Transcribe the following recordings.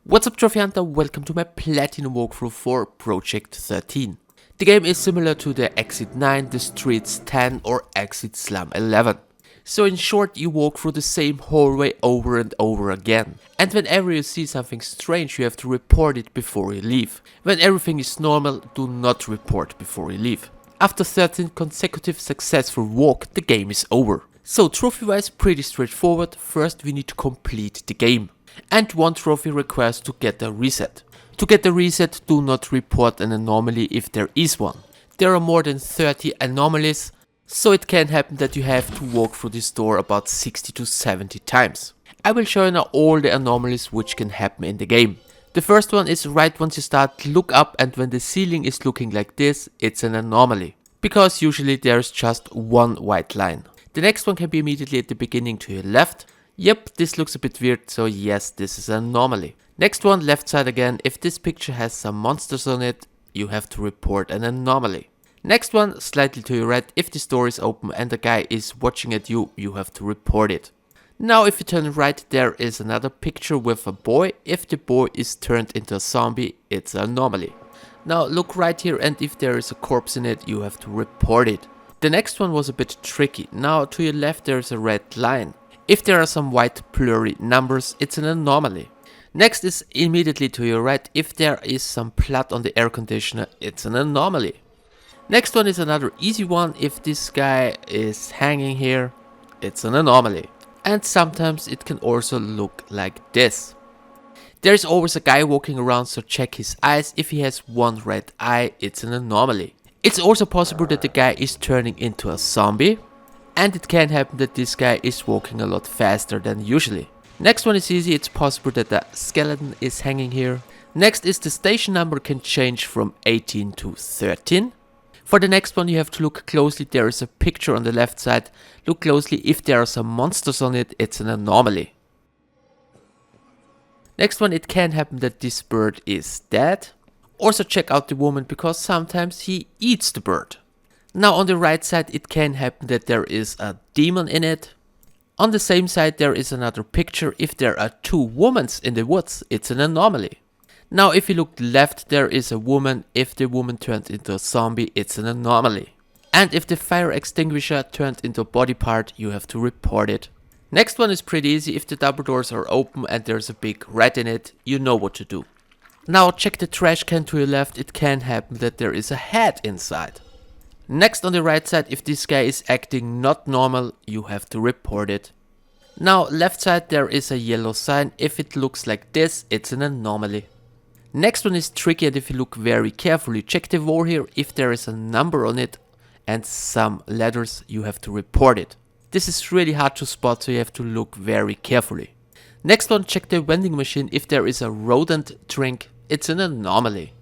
What's up, Trophy Hunter? Welcome to my Platinum walkthrough for Project 13. The game is similar to the Exit 9, the Streets 10 or Exit Slum 11. So in short, you walk through the same hallway over and over again. And whenever you see something strange, you have to report it before you leave. When everything is normal, do not report before you leave. After 13 consecutive successful walks, the game is over. So trophy wise, pretty straightforward. First we need to complete the game. And one trophy requires to get a reset. To get the reset, do not report an anomaly if there is one. There are more than 30 anomalies, so it can happen that you have to walk through this door about 60 to 70 times. I will show you now all the anomalies which can happen in the game. The first one is right once you start, look up, and when the ceiling is looking like this, it's an anomaly. Because usually there's just one white line. The next one can be immediately at the beginning to your left. Yep, this looks a bit weird, so yes, this is an anomaly. Next one, left side again. If this picture has some monsters on it, you have to report an anomaly. Next one, slightly to your right. If this door is open and a guy is watching at you, you have to report it. Now if you turn right, there is another picture with a boy. If the boy is turned into a zombie, it's an anomaly. Now look right here, and if there is a corpse in it, you have to report it. The next one was a bit tricky. Now to your left there is a red line. If there are some white blurry numbers, it's an anomaly. Next is immediately to your right. If there is some blood on the air conditioner, it's an anomaly. Next one is another easy one. If this guy is hanging here, it's an anomaly. And sometimes it can also look like this. There is always a guy walking around, so check his eyes. If he has one red eye, it's an anomaly. It's also possible that the guy is turning into a zombie. And it can happen that this guy is walking a lot faster than usually. Next one is easy. It's possible that the skeleton is hanging here. Next is the station number can change from 18 to 13. For the next one you have to look closely. There is a picture on the left side. Look closely. If there are some monsters on it, it's an anomaly. Next one, it can happen that this bird is dead. Also check out the woman, because sometimes he eats the bird. Now on the right side it can happen that there is a demon in it. On the same side there is another picture. If there are two women in the woods, it's an anomaly. Now if you look left, there is a woman. If the woman turned into a zombie, it's an anomaly. And if the fire extinguisher turned into a body part, you have to report it. Next one is pretty easy. If the double doors are open and there's a big rat in it, you know what to do. Now check the trash can to your left. It can happen that there is a head inside. Next on the right side, if this guy is acting not normal, you have to report it. Now left side there is a yellow sign. If it looks like this, it's an anomaly. Next one is tricky, and if you look very carefully, check the wall here. If there is a number on it and some letters, you have to report it. This is really hard to spot, so you have to look very carefully. Next one, check the vending machine. If there is a rodent drink, it's an anomaly.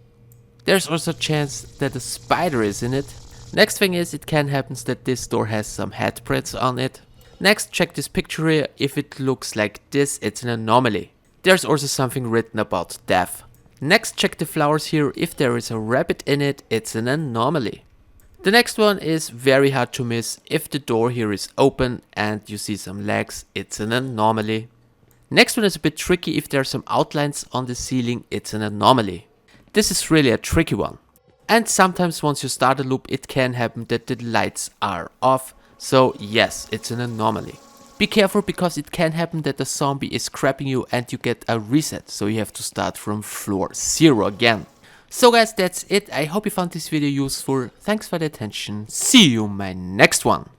There's also a chance that a spider is in it. Next thing is, it can happen that this door has some handprints on it. Next, check this picture here. If it looks like this, it's an anomaly. There's also something written about death. Next, check the flowers here. If there is a rabbit in it, it's an anomaly. The next one is very hard to miss. If the door here is open and you see some legs, it's an anomaly. Next one is a bit tricky. If there are some outlines on the ceiling, it's an anomaly. This is really a tricky one. And sometimes once you start a loop, it can happen that the lights are off. So yes, it's an anomaly. Be careful, because it can happen that the zombie is grabbing you and you get a reset. So you have to start from floor 0 again. So guys, that's it. I hope you found this video useful. Thanks for the attention. See you in my next one.